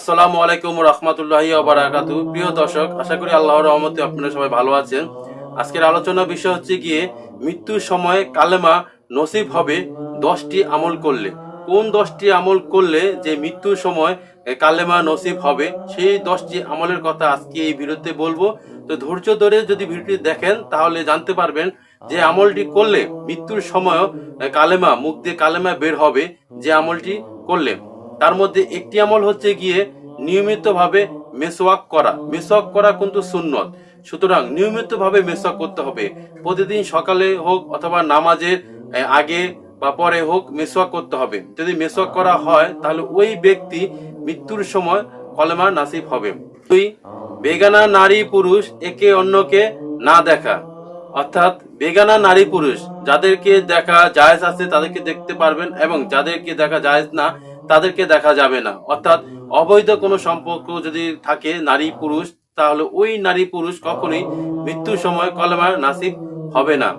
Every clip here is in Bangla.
আসসালামু আলাইকুম রহমতুল্লাহি ওয়া বারাকাতুহু। প্রিয় দর্শক, আশা করি আল্লাহর রহমতে আপনারা সবাই ভালো আছেন। আজকের আলোচনার বিষয় হচ্ছে গিয়ে মৃত্যুর সময় কালেমা নসিব হবে 10টি আমল করলে। কোন 10টি আমল করলে যে মৃত্যুর সময় কালেমা নসিব হবে, সেই 10টি আমলের কথা আজকে এই ভিডিওতে বলবো। তো ধৈর্য ধরে যদি ভিডিওটি দেখেন তাহলে জানতে পারবেন যে আমলটি করলে মৃত্যুর সময়ও কালেমা, মুখ দিয়ে কালেমা বের হবে যে আমলটি করলে। তার মধ্যে একটি আমল হচ্ছে গিয়ে নিয়মিতভাবে মেসওয়াক করা। মেসওয়াক করা কিন্তু সুন্নত, সুতরাং নিয়মিতভাবে মেসওয়াক করতে হবে। প্রতিদিন সকালে হোক অথবা নামাজের আগে বা পরে হোক মেসওয়াক করতে হবে। যদি মেসওয়াক করা হয় তাহলে ওই ব্যক্তি মৃত্যুর সময় কলেমা নাসিব হবে। দুই, বেগানা নারী পুরুষ একে অন্যকে না দেখা, অর্থাৎ বেগানা নারী পুরুষ যাদেরকে দেখা জায়েজ আছে তাদেরকে দেখতে পারবেন, এবং যাদেরকে দেখা জায়েজ না তাদেরকে দেখা যাবে না। অর্থাৎ অবৈধ কোনো সম্পর্ক যদি থাকে নারী পুরুষ, তাহলে ওই নারী পুরুষ কখনোই মৃত্যুর সময় কলেমা নাসিব হবে না।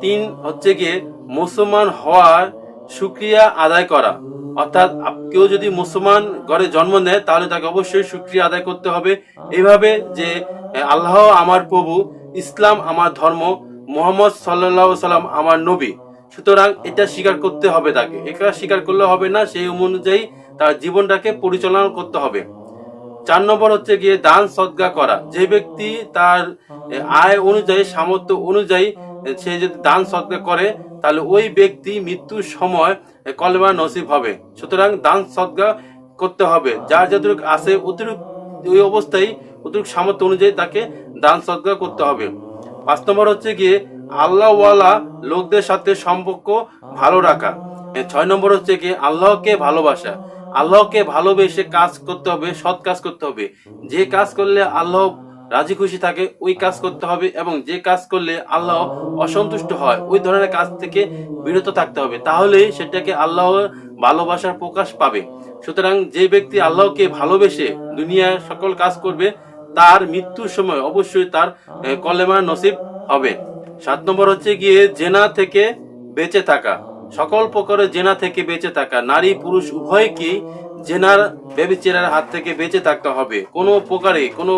তিন হচ্ছে গিয়ে মুসলমান হওয়ার শুকরিয়া আদায় করা, অর্থাৎ কেউ যদি মুসলমান ঘরে জন্ম নেয় তাহলে তাকে অবশ্যই শুকরিয়া আদায় করতে হবে এইভাবে যে আল্লাহ আমার প্রভু, ইসলাম আমার ধর্ম, মুহাম্মদ সাল্লাল্লাহু আলাইহি সাল্লাম আমার নবী। সুতরাং এটা স্বীকার করতে হবে তাকে, এটা স্বীকার করলে হবে না, সেই অনুযায়ী তার জীবনটাকে পরিচালনা করতে হবে। 4 নম্বর হচ্ছে গিয়ে দান সদকা করা। যে ব্যক্তি তার আয় অনুযায়ী, সামর্থ্য অনুযায়ী সে যদি দান সদকা করে তাহলে ওই ব্যক্তি মৃত্যুর সময় কলেমা নসিব হবে। সুতরাং দান সদকা করতে হবে, যার যতটুকু আছে অতিরিক্ত ওই অবস্থায় অতিরিক্ত সামর্থ্য অনুযায়ী তাকে দান সদকা করতে হবে। 5 নম্বর হচ্ছে গিয়ে আল্লাহওয়ালা লোকদের সাথে সম্পর্ক ভালো রাখা। 6 নম্বর হচ্ছে গিয়ে আল্লাহকে ভালোবাসা। আল্লাহকে ভালোবেসে কাজ করতে হবে, সৎ কাজ করতে হবে। যে কাজ করলে আল্লাহ রাজি খুশি থাকে ওই কাজ করতে হবে, এবং যে কাজ করলে আল্লাহ অসন্তুষ্ট হয় ওই ধরনের কাজ থেকে বিরত থাকতে হবে, তাহলেই সেটাকে আল্লাহর ভালোবাসার প্রকাশ পাবে। সুতরাং যে ব্যক্তি আল্লাহকে ভালোবেসে দুনিয়ার সকল কাজ করবে তার মৃত্যুর সময় অবশ্যই তার কলেমা নসিব হবে। 7 নম্বর হচ্ছে গিয়ে জেনা থেকে বেঁচে থাকা। সকল প্রকারের জেনা থেকে বেঁচে থাকা, নারী পুরুষ উভয়কেই জেনার ব্যভিচারের হাত থেকে বেঁচে থাকতে হবে। কোনো প্রকারে কোনো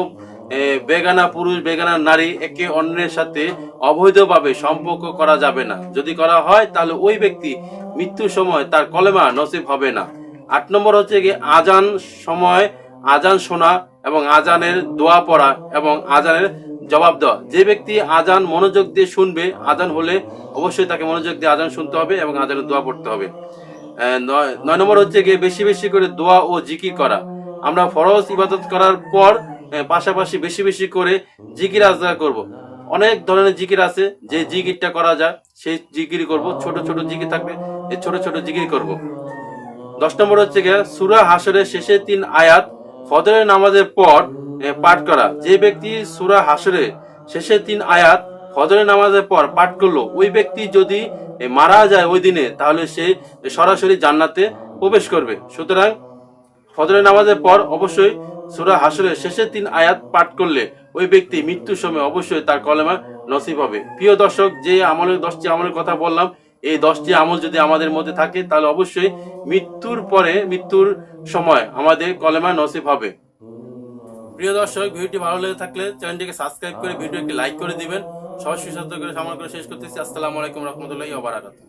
বেগানা পুরুষ বেগানা নারী একে অন্যের সাথে অবৈধভাবে সম্পর্ক করা যাবে না। যদি করা হয় তাহলে ওই ব্যক্তি মৃত্যুর সময় তার কলেমা নসিব হবে না। 8 নম্বর হচ্ছে গিয়ে আজান সময় আজান শোনা এবং আজানের দোয়া পড়া এবং আজানের জবাব দেওয়া। যে ব্যক্তি আজান মনোযোগ দিয়ে শুনবে, আজান হলে অবশ্যই তাকে মনোযোগ দিয়ে আজান শুনতে হবে এবং আজানের দোয়া পড়তে হবে। 9 নম্বর হচ্ছে গিয়ে বেশি বেশি করে দোয়া ও জিকির করা। আমরা ফরজ ইবাদত করার পর পাশাপাশি বেশি বেশি করে জিকির আজকার করব। অনেক ধরনের জিকির আছে, যে জিকিরটা করা যায় সেই জিকির করব। ছোট ছোট জিকির থাকবে, এই ছোট ছোট জিকির করব। 10 নম্বর হচ্ছে গিয়ে সূরা হাশরের শেষে 3 আয়াত ফজরের নামাজের পর পাঠ করা। যে ব্যক্তি সূরা হাশরের শেষে 3 আয়াত ফজরের নামাজের পর পাঠ করলো, ওই ব্যক্তি যদি মারা যায় ওই দিনে তাহলে সে সরাসরি জান্নাতে প্রবেশ করবে। সুতরাং ফজরের নামাজের পর অবশ্যই সূরা হাশরের শেষে 3 আয়াত পাঠ করলে ওই ব্যক্তি মৃত্যুর সময় অবশ্যই তার কলেমা নসিব হবে। প্রিয় দর্শক, যে আমলের 10টি আমলের কথা বললাম, এই 10টি আমল যদি আমাদের মধ্যে থাকে তাহলে অবশ্যই মৃত্যুর পরে, মৃত্যুর সময় আমাদের কলেমা নসিব হবে। প্রিয় দর্শক, ভিডিওটি ভালো লেগে থাকলে চ্যানেলটিকে সাবস্ক্রাইব করে ভিডিওটি লাইক করে দিবেন। সবাই সুস্বাস্থ্য করে সামনে করে শেষ করতেছি। আসসালামু আলাইকুম রহমতুল্লাহি ওয়া বারাকাতুহু।